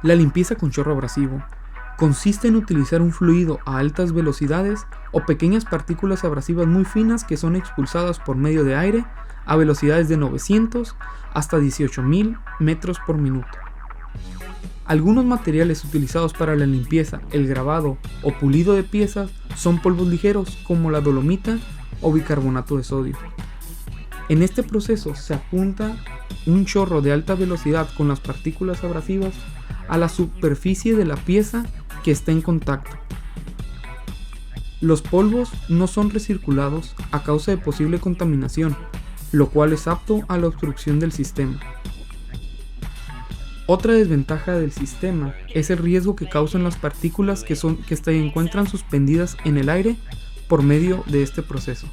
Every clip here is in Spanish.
La limpieza con chorro abrasivo consiste en utilizar un fluido a altas velocidades o pequeñas partículas abrasivas muy finas que son expulsadas por medio de aire a velocidades de 900 hasta 18.000 metros por minuto. Algunos materiales utilizados para la limpieza, el grabado o pulido de piezas son polvos ligeros como la dolomita o bicarbonato de sodio. En este proceso se apunta un chorro de alta velocidad con las partículas abrasivas a la superficie de la pieza que está en contacto. Los polvos no son recirculados a causa de posible contaminación, lo cual es apto a la obstrucción del sistema. Otra desventaja del sistema es el riesgo que causan las partículas que se encuentran suspendidas en el aire por medio de este proceso.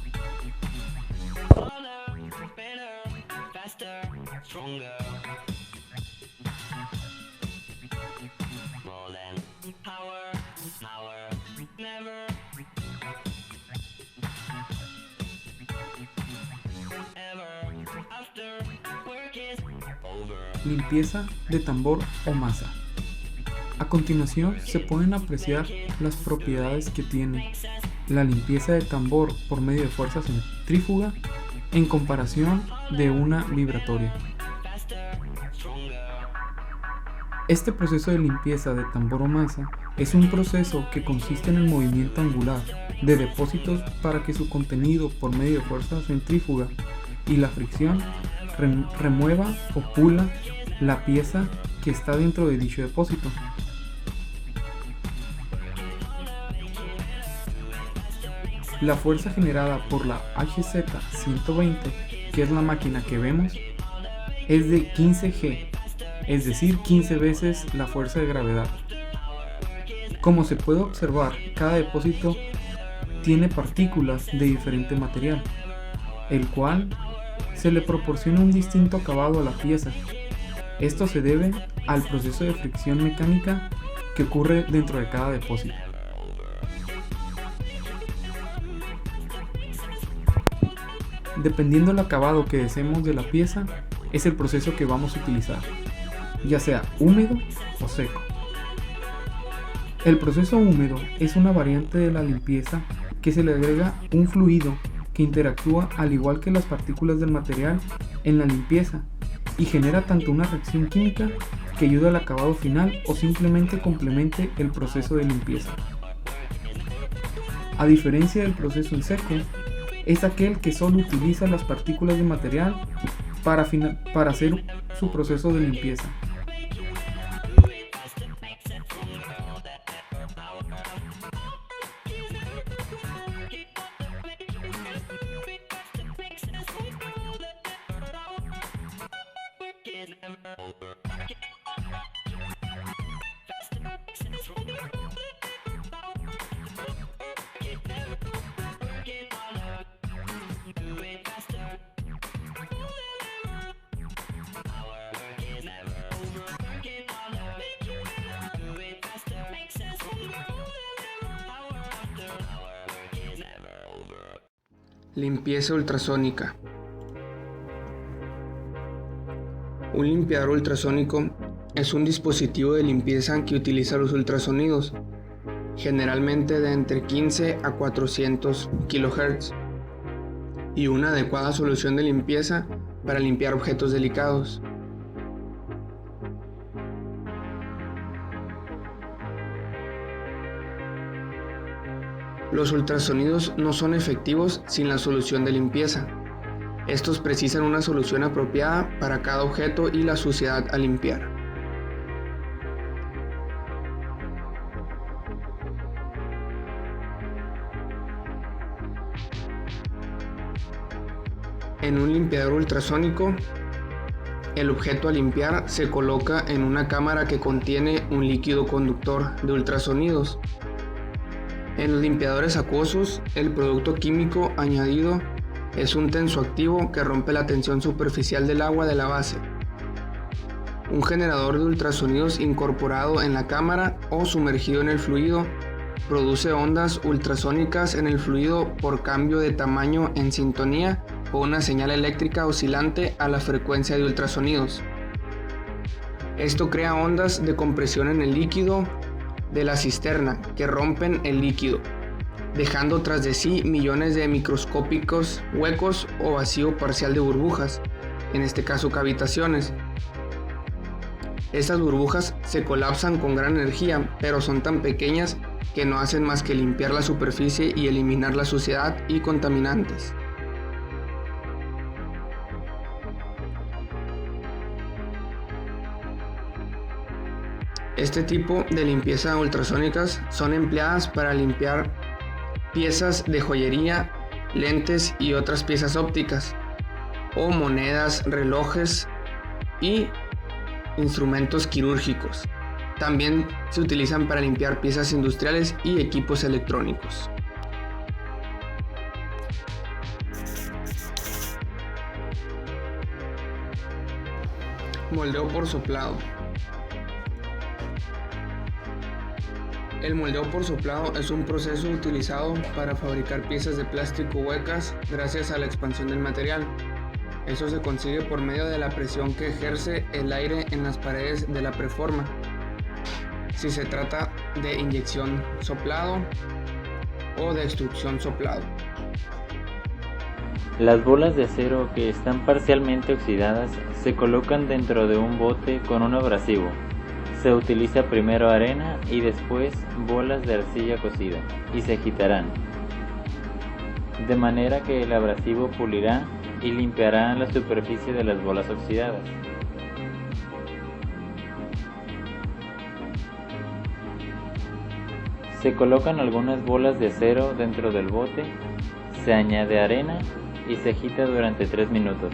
Limpieza de tambor o masa. A continuación se pueden apreciar las propiedades que tiene la limpieza de tambor por medio de fuerza centrífuga en comparación de una vibratoria. Este proceso de limpieza de tambor o masa es un proceso que consiste en el movimiento angular de depósitos para que su contenido por medio de fuerza centrífuga y la fricción remueva o pula la pieza que está dentro de dicho depósito. La fuerza generada por la HZ120, que es la máquina que vemos, es de 15 G, es decir, 15 veces la fuerza de gravedad. Como se puede observar, cada depósito tiene partículas de diferente material, el cual se le proporciona un distinto acabado a la pieza. Esto se debe al proceso de fricción mecánica que ocurre dentro de cada depósito. Dependiendo del acabado que deseemos de la pieza, es el proceso que vamos a utilizar, ya sea húmedo o seco. El proceso húmedo es una variante de la limpieza que se le agrega un fluido que interactúa al igual que las partículas del material en la limpieza y genera tanto una reacción química que ayuda al acabado final o simplemente complemente el proceso de limpieza. A diferencia del proceso en seco, es aquel que solo utiliza las partículas de material para hacer su proceso de limpieza. Limpieza ultrasónica. Un limpiador ultrasónico es un dispositivo de limpieza que utiliza los ultrasonidos, generalmente de entre 15 a 400 kHz, y una adecuada solución de limpieza para limpiar objetos delicados. Los ultrasonidos no son efectivos sin la solución de limpieza. Estos precisan una solución apropiada para cada objeto y la suciedad a limpiar. En un limpiador ultrasónico, el objeto a limpiar se coloca en una cámara que contiene un líquido conductor de ultrasonidos. En los limpiadores acuosos, el producto químico añadido es un tensoactivo que rompe la tensión superficial del agua de la base. Un generador de ultrasonidos incorporado en la cámara o sumergido en el fluido produce ondas ultrasónicas en el fluido por cambio de tamaño en sintonía con una señal eléctrica oscilante a la frecuencia de ultrasonidos. Esto crea ondas de compresión en el líquido de la cisterna que rompen el líquido, dejando tras de sí millones de microscópicos huecos o vacío parcial de burbujas, en este caso cavitaciones. Estas burbujas se colapsan con gran energía, pero son tan pequeñas que no hacen más que limpiar la superficie y eliminar la suciedad y contaminantes. Este tipo de limpieza ultrasónicas son empleadas para limpiar piezas de joyería, lentes y otras piezas ópticas, o monedas, relojes y instrumentos quirúrgicos. También se utilizan para limpiar piezas industriales y equipos electrónicos. Moldeo por soplado. El moldeo por soplado es un proceso utilizado para fabricar piezas de plástico huecas gracias a la expansión del material. Eso se consigue por medio de la presión que ejerce el aire en las paredes de la preforma. Si se trata de inyección soplado o de extrusión soplado. Las bolas de acero que están parcialmente oxidadas se colocan dentro de un bote con un abrasivo. Se utiliza primero arena y después bolas de arcilla cocida y se agitarán, de manera que el abrasivo pulirá y limpiará la superficie de las bolas oxidadas. Se colocan algunas bolas de acero dentro del bote, se añade arena y se agita durante 3 minutos.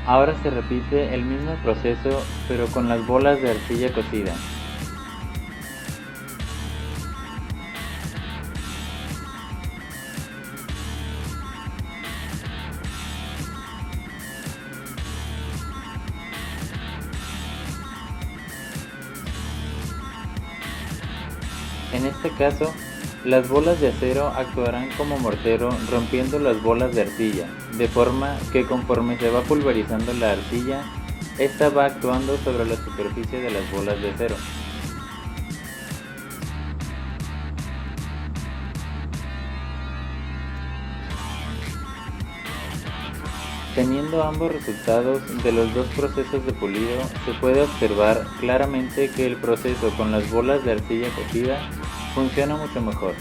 Ahora se repite el mismo proceso pero con las bolas de arcilla cocida. En este caso, las bolas de acero actuarán como mortero rompiendo las bolas de arcilla, de forma que conforme se va pulverizando la arcilla, esta va actuando sobre la superficie de las bolas de acero. Teniendo ambos resultados de los dos procesos de pulido, se puede observar claramente que el proceso con las bolas de arcilla cocida funciona mucho mejor.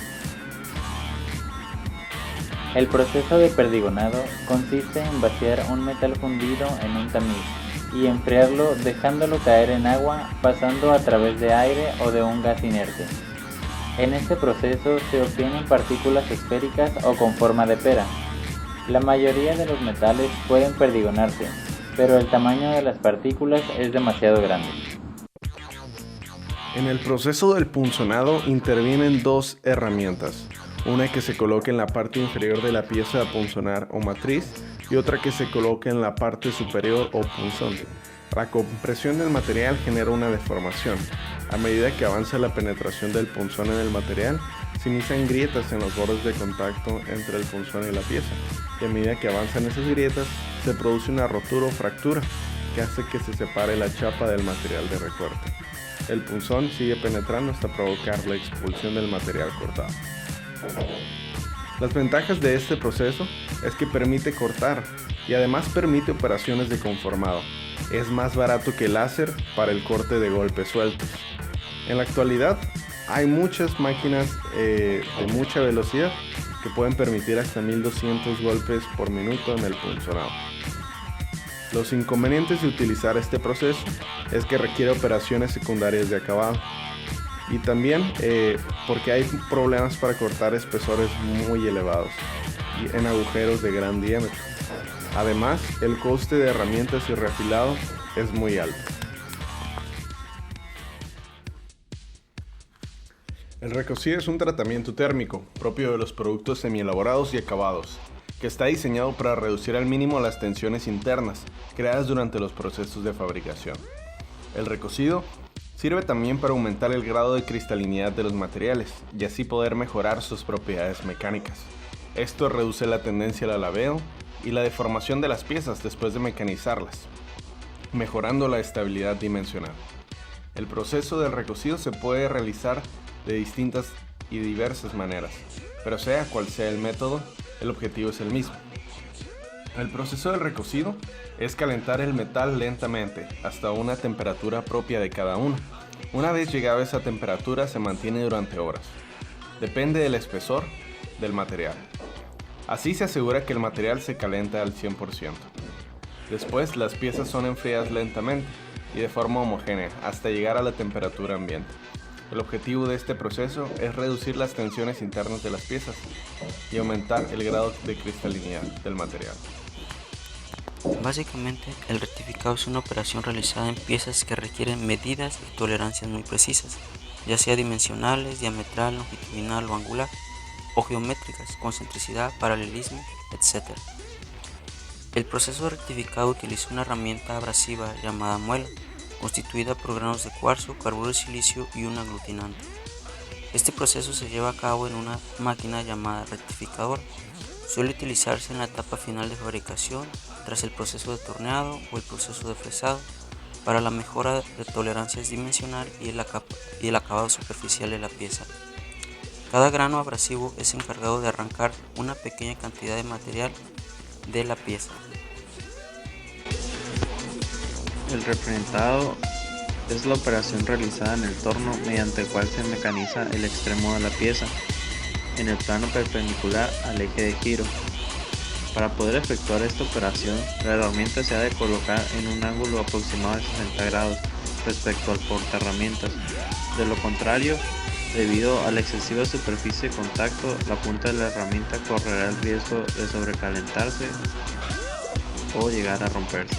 El proceso de perdigonado consiste en vaciar un metal fundido en un tamiz y enfriarlo dejándolo caer en agua pasando a través de aire o de un gas inerte. En este proceso se obtienen partículas esféricas o con forma de pera. La mayoría de los metales pueden perdigonarse, pero el tamaño de las partículas es demasiado grande. En el proceso del punzonado intervienen dos herramientas, una que se coloca en la parte inferior de la pieza a punzonar o matriz y otra que se coloca en la parte superior o punzón. La compresión del material genera una deformación. A medida que avanza la penetración del punzón en el material, se inician grietas en los bordes de contacto entre el punzón y la pieza, y a medida que avanzan esas grietas, se produce una rotura o fractura que hace que se separe la chapa del material de recorte. El punzón sigue penetrando hasta provocar la expulsión del material cortado. Las ventajas de este proceso es que permite cortar y además permite operaciones de conformado. Es más barato que el láser para el corte de golpes sueltos. En la actualidad hay muchas máquinas de mucha velocidad que pueden permitir hasta 1200 golpes por minuto en el punzonado. Los inconvenientes de utilizar este proceso es que requiere operaciones secundarias de acabado y también porque hay problemas para cortar espesores muy elevados y en agujeros de gran diámetro. Además, el coste de herramientas y refilado es muy alto. El recocido es un tratamiento térmico propio de los productos semielaborados y acabados, que está diseñado para reducir al mínimo las tensiones internas creadas durante los procesos de fabricación. El recocido sirve también para aumentar el grado de cristalinidad de los materiales y así poder mejorar sus propiedades mecánicas. Esto reduce la tendencia al alabeo y la deformación de las piezas después de mecanizarlas, mejorando la estabilidad dimensional. El proceso del recocido se puede realizar de distintas y diversas maneras, pero sea cual sea el método, el objetivo es el mismo. El proceso del recocido es calentar el metal lentamente hasta una temperatura propia de cada uno. Una vez llegada esa temperatura se mantiene durante horas. Depende del espesor del material. Así se asegura que el material se calienta al 100%. Después las piezas son enfriadas lentamente y de forma homogénea hasta llegar a la temperatura ambiente. El objetivo de este proceso es reducir las tensiones internas de las piezas y aumentar el grado de cristalinidad del material. Básicamente, el rectificado es una operación realizada en piezas que requieren medidas y tolerancias muy precisas, ya sea dimensionales, diametral, longitudinal o angular, o geométricas, concentricidad, paralelismo, etc. El proceso de rectificado utiliza una herramienta abrasiva llamada muela, constituida por granos de cuarzo, carburo de silicio y un aglutinante. Este proceso se lleva a cabo en una máquina llamada rectificador. Suele utilizarse en la etapa final de fabricación, tras el proceso de torneado o el proceso de fresado, para la mejora de tolerancias dimensional y el acabado superficial de la pieza. Cada grano abrasivo es encargado de arrancar una pequeña cantidad de material de la pieza. El refrentado es la operación realizada en el torno mediante el cual se mecaniza el extremo de la pieza en el plano perpendicular al eje de giro. Para poder efectuar esta operación, la herramienta se ha de colocar en un ángulo aproximado de 60 grados respecto al portaherramientas. De lo contrario, debido a la excesiva superficie de contacto, la punta de la herramienta correrá el riesgo de sobrecalentarse o llegar a romperse.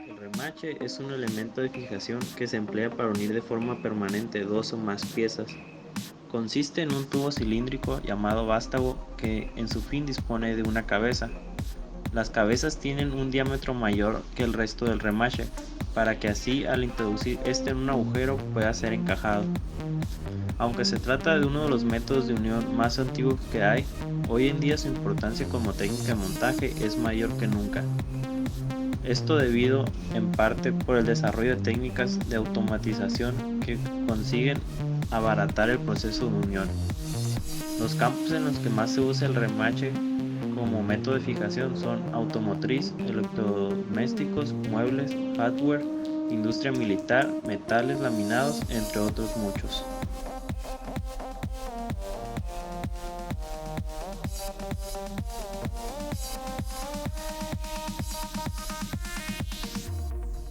El remache es un elemento de fijación que se emplea para unir de forma permanente dos o más piezas. Consiste en un tubo cilíndrico llamado vástago que en su fin dispone de una cabeza. Las cabezas tienen un diámetro mayor que el resto del remache, para que así al introducir este en un agujero pueda ser encajado. Aunque se trata de uno de los métodos de unión más antiguos que hay, hoy en día su importancia como técnica de montaje es mayor que nunca. Esto debido en parte por el desarrollo de técnicas de automatización que consiguen abaratar el proceso de unión. Los campos en los que más se usa el remache como método de fijación son automotriz, electrodomésticos, muebles, hardware, industria militar, metales laminados, entre otros muchos.